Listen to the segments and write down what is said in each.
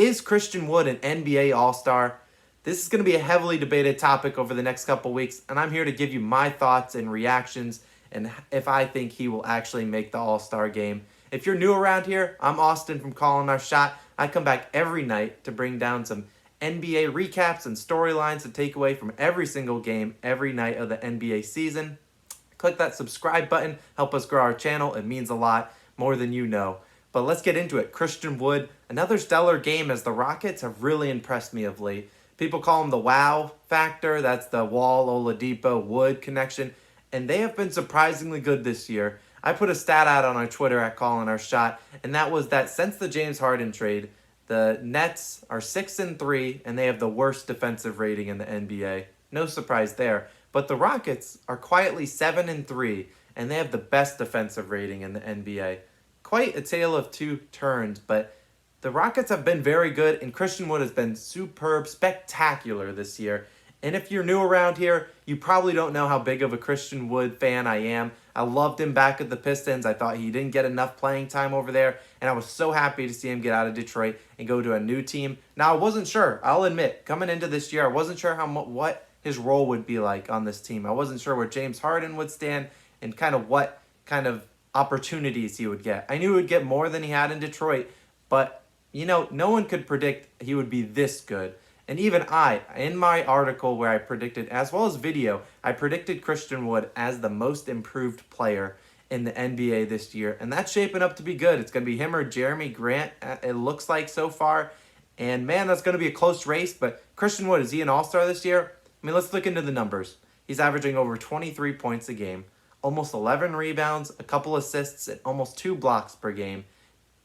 Is Christian Wood an NBA All-Star? This is going to be a heavily debated topic over the next couple weeks, and I'm here to give you my thoughts and reactions and if I think he will actually make the All-Star game. If you're new around here, I'm Austin from Calling Our Shot. I come back every night to bring down some NBA recaps and storylines to take away from every single game every night of the NBA season. Click that subscribe button, help us grow our channel. It means a lot, more than you know. But let's get into it. Christian Wood, another stellar game as the Rockets have really impressed me of late. People call him the wow factor. That's the Wall, Oladipo, Wood connection. And they have been surprisingly good this year. I put a stat out on our Twitter at Calling Our Shot, and that was that since the James Harden trade, the Nets are 6-3, and they have the worst defensive rating in the NBA. No surprise there. But the Rockets are quietly 7-3, and they have the best defensive rating in the NBA. Quite a tale of two turns, but the Rockets have been very good, and Christian Wood has been superb, spectacular this year. And if you're new around here, you probably don't know how big of a Christian Wood fan I am. I loved him back at the Pistons. I thought he didn't get enough playing time over there, and I was so happy to see him get out of Detroit and go to a new team. Now, I wasn't sure. I'll admit, coming into this year, I wasn't sure what his role would be like on this team. I wasn't sure where James Harden would stand and kind of what kind of opportunities he would get. I knew he would get more than he had in Detroit, but, no one could predict he would be this good. And even I, in my article where I predicted, as well as video, I predicted Christian Wood as the most improved player in the NBA this year. And that's shaping up to be good. It's going to be him or Jeremy Grant, it looks like so far. And man, that's going to be a close race. But Christian Wood, is he an all-star this year? I mean, let's look into the numbers. He's averaging over 23 points a game, almost 11 rebounds, a couple assists, and almost 2 blocks per game.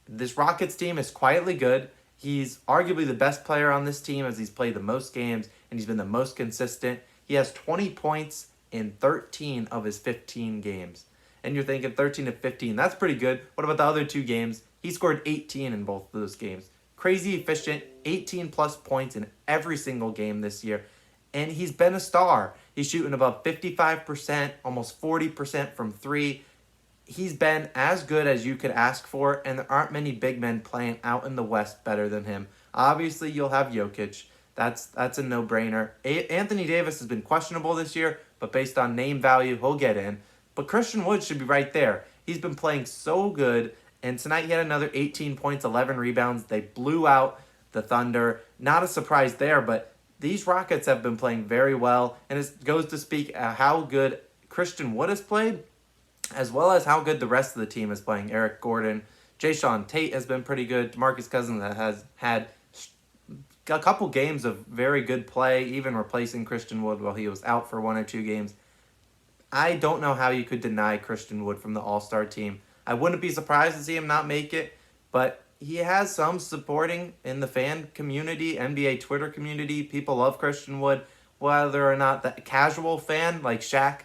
This Rockets team is quietly good. He's arguably the best player on this team as he's played the most games and he's been the most consistent. He has 20 points in 13 of his 15 games. And you're thinking 13 to 15, that's pretty good. What about the other 2 games? He scored 18 in both of those games. Crazy efficient, 18 plus points in every single game this year. And he's been a star. He's shooting about 55%, almost 40% from 3. He's been as good as you could ask for, and there aren't many big men playing out in the West better than him. Obviously, you'll have Jokic. That's a no-brainer. Anthony Davis has been questionable this year, but based on name value, he'll get in. But Christian Wood should be right there. He's been playing so good, and tonight he had another 18 points, 11 rebounds. They blew out the Thunder. Not a surprise there, but these Rockets have been playing very well, and it goes to speak how good Christian Wood has played, as well as how good the rest of the team is playing. Eric Gordon, Jayshawn Tate has been pretty good. DeMarcus Cousins has had a couple games of very good play, even replacing Christian Wood while he was out for 1 or 2 games. I don't know how you could deny Christian Wood from the All-Star team. I wouldn't be surprised to see him not make it, but he has some supporting in the fan community, NBA Twitter community. People love Christian Wood. Whether or not the casual fan like Shaq,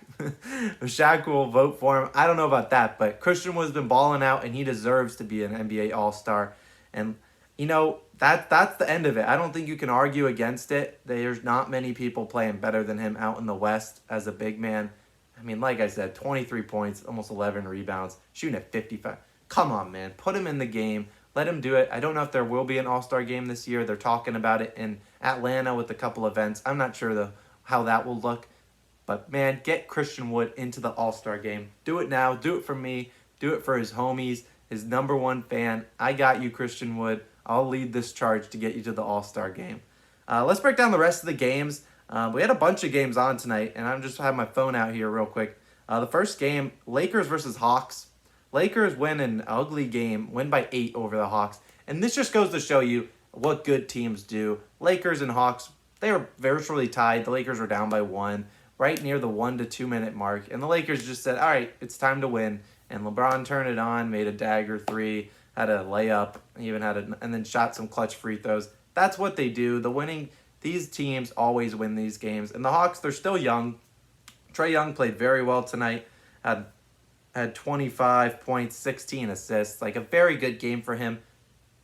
Shaq will vote for him, I don't know about that. But Christian Wood's been balling out, and he deserves to be an NBA All-Star. And that's the end of it. I don't think you can argue against it. There's not many people playing better than him out in the West as a big man. I mean, like I said, 23 points, almost 11 rebounds, shooting at 55. Come on, man, put him in the game. Let him do it. I don't know if there will be an All-Star game this year. They're talking about it in Atlanta with a couple events. I'm not sure how that will look. But, man, get Christian Wood into the All-Star game. Do it now. Do it for me. Do it for his homies, his number 1 fan. I got you, Christian Wood. I'll lead this charge to get you to the All-Star game. Let's break down the rest of the games. We had a bunch of games on tonight, and I'm just have my phone out here real quick. The first game, Lakers versus Hawks. Lakers win an ugly game, win by 8 over the Hawks. And this just goes to show you what good teams do. Lakers and Hawks, they were virtually tied. The Lakers were down by 1, right near the 1 to 2 minute mark. And the Lakers just said, all right, it's time to win. And LeBron turned it on, made a dagger 3, had a layup, and then shot some clutch free throws. That's what they do. These teams always win these games. And the Hawks, they're still young. Trae Young played very well tonight. Had 25 points, 16 assists. Like a very good game for him.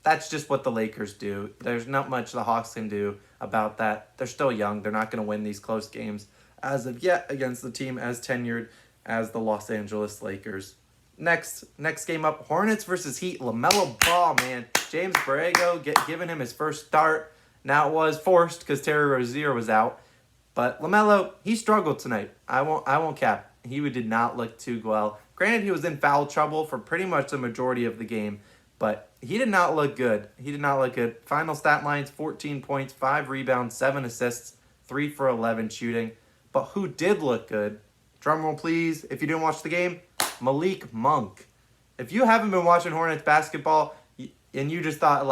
That's just what the Lakers do. There's not much the Hawks can do about that. They're still young. They're not going to win these close games as of yet against the team as tenured as the Los Angeles Lakers. Next game up, Hornets versus Heat. LaMelo Ball, man. James Borrego giving him his first start. Now it was forced because Terry Rozier was out. But LaMelo, he struggled tonight. I won't cap. He did not look too well. Granted, he was in foul trouble for pretty much the majority of the game, but he did not look good. Final stat lines, 14 points, 5 rebounds, 7 assists, 3 for 11 shooting. But who did look good? Drumroll please, if you didn't watch the game, Malik Monk. If you haven't been watching Hornets basketball and you just thought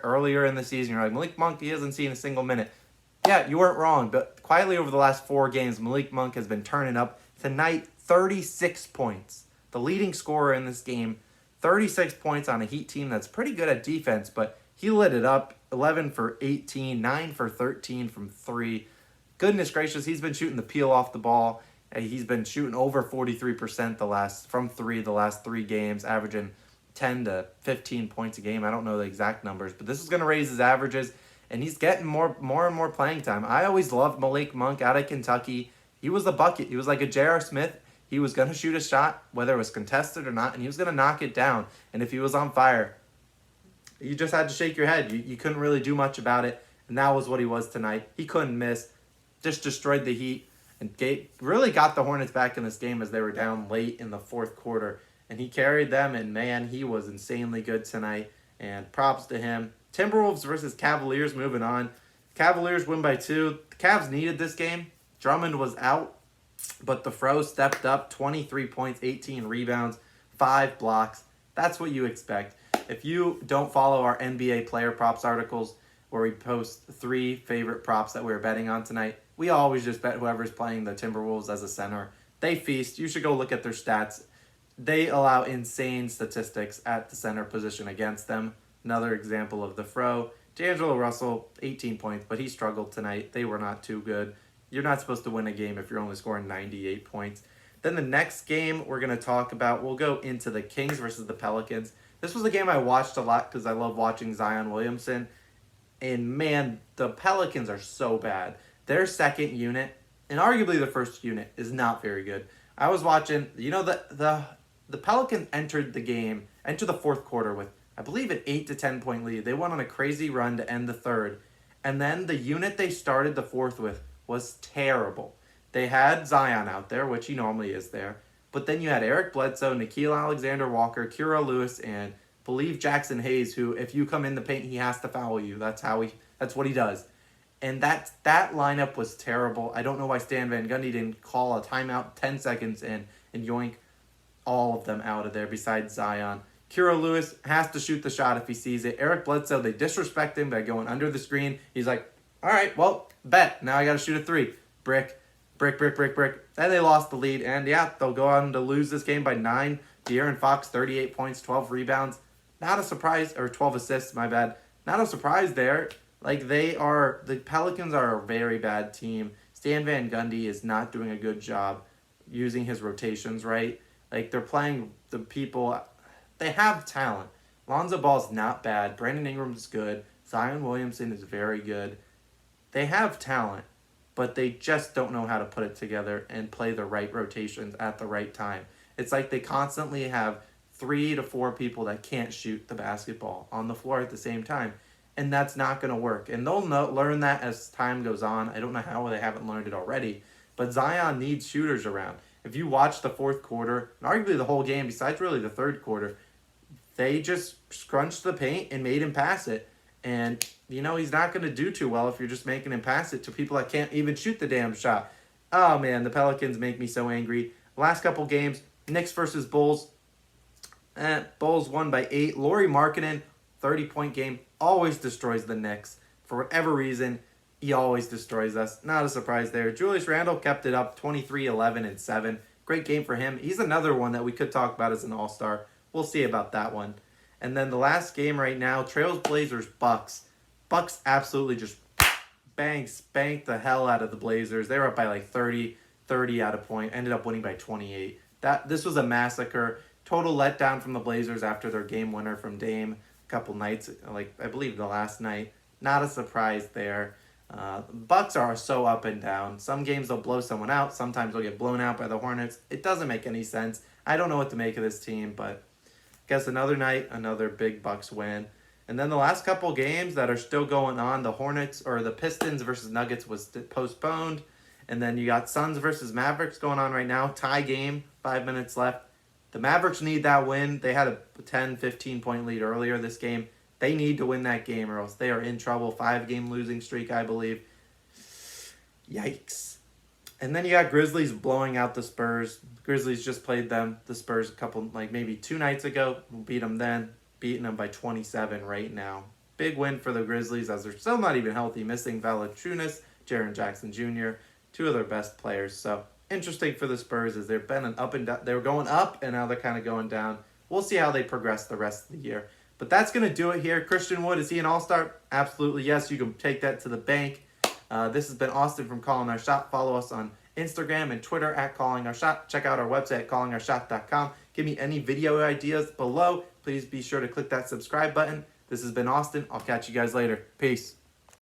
earlier in the season, you're like, Malik Monk, he hasn't seen a single minute. Yeah, you weren't wrong, but quietly over the last 4 games, Malik Monk has been turning up. Tonight, 36 points. The leading scorer in this game, 36 points on a Heat team that's pretty good at defense, but he lit it up. 11 for 18, 9 for 13 from 3. Goodness gracious, he's been shooting the peel off the ball. He's been shooting over 43% from 3 the last 3 games, averaging 10 to 15 points a game. I don't know the exact numbers, but this is going to raise his averages, and he's getting more and more playing time. I always loved Malik Monk out of Kentucky. He was a bucket. He was like a J.R. Smith. He was going to shoot a shot, whether it was contested or not, and he was going to knock it down. And if he was on fire, you just had to shake your head. You couldn't really do much about it, and that was what he was tonight. He couldn't miss. Just destroyed the Heat, and really got the Hornets back in this game as they were down late in the fourth quarter. And he carried them, and man, he was insanely good tonight, and props to him. Timberwolves versus Cavaliers, moving on. Cavaliers win by 2. The Cavs needed this game. Drummond was out, but the Fro stepped up, 23 points, 18 rebounds, 5 blocks. That's what you expect. If you don't follow our NBA player props articles where we post 3 favorite props that we were betting on tonight, we always just bet whoever's playing the Timberwolves as a center. They feast. You should go look at their stats. They allow insane statistics at the center position against them. Another example of the Fro. D'Angelo Russell, 18 points, but he struggled tonight. They were not too good. You're not supposed to win a game if you're only scoring 98 points. Then the next game we're going to talk about, we'll go into the Kings versus the Pelicans. This was a game I watched a lot because I love watching Zion Williamson. And man, the Pelicans are so bad. Their second unit, and arguably the first unit, is not very good. I was watching, the Pelicans entered the fourth quarter with, I believe, an 8 to 10 point lead. They went on a crazy run to end the third. And then the unit they started the fourth with was terrible. They had Zion out there, which he normally is there. But then you had Eric Bledsoe, Nickeil Alexander-Walker, Kira Lewis, and believe Jackson Hayes, who, if you come in the paint, he has to foul you. That's what he does. And that lineup was terrible. I don't know why Stan Van Gundy didn't call a timeout 10 seconds in and yoink all of them out of there besides Zion. Kira Lewis has to shoot the shot if he sees it. Eric Bledsoe, they disrespect him by going under the screen. He's like, all right, well, bet. Now I got to shoot a 3. Brick. Then they lost the lead, and yeah, they'll go on to lose this game by 9. De'Aaron Fox, 38 points, 12 rebounds. Not a surprise, or 12 assists, my bad. Not a surprise there. The Pelicans are a very bad team. Stan Van Gundy is not doing a good job using his rotations right. They're playing the people, they have talent. Lonzo Ball's not bad. Brandon Ingram's good. Zion Williamson is very good. They have talent, but they just don't know how to put it together and play the right rotations at the right time. It's like they constantly have 3 to 4 people that can't shoot the basketball on the floor at the same time. And that's not going to work. And they'll learn that as time goes on. I don't know how they haven't learned it already. But Zion needs shooters around. If you watch the fourth quarter, and arguably the whole game, besides really the third quarter, they just scrunched the paint and made him pass it. And, he's not going to do too well if you're just making him pass it to people that can't even shoot the damn shot. Oh, man, the Pelicans make me so angry. Last couple games, Knicks versus Bulls. Bulls won by 8. Lauri Markkanen, 30-point game, always destroys the Knicks. For whatever reason, he always destroys us. Not a surprise there. Julius Randle kept it up, 23, 11, and 7. Great game for him. He's another one that we could talk about as an all-star. We'll see about that one. And then the last game right now, Trailblazers, Bucks. Bucks absolutely just spanked the hell out of the Blazers. They were up by 30 at a point. Ended up winning by 28. This was a massacre. Total letdown from the Blazers after their game winner from Dame a couple nights, I believe the last night. Not a surprise there. Bucks are so up and down. Some games they'll blow someone out. Sometimes they'll get blown out by the Hornets. It doesn't make any sense. I don't know what to make of this team, but I guess another night, another big Bucks win. And then the last couple games that are still going on, the Pistons versus Nuggets was postponed. And then you got Suns versus Mavericks going on right now. Tie game, 5 minutes left. The Mavericks need that win. They had a 10, 15-point lead earlier this game. They need to win that game or else they are in trouble. 5-game losing streak, I believe. Yikes. And then you got Grizzlies blowing out the Spurs. Grizzlies just played the Spurs maybe 2 nights ago. Beat them then. Beating them by 27 right now. Big win for the Grizzlies as they're still not even healthy. Missing Valanciunas, Jaren Jackson Jr., 2 of their best players. So interesting for the Spurs as they've been an up and down. They were going up and now they're kind of going down. We'll see how they progress the rest of the year. But that's going to do it here. Christian Wood, is he an all-star? Absolutely, yes. You can take that to the bank. This has been Austin from Calling Our Shot. Follow us on Instagram and Twitter at Calling Our Shot. Check out our website at callingourshot.com. Give me any video ideas below. Please be sure to click that subscribe button. This has been Austin. I'll catch you guys later. Peace.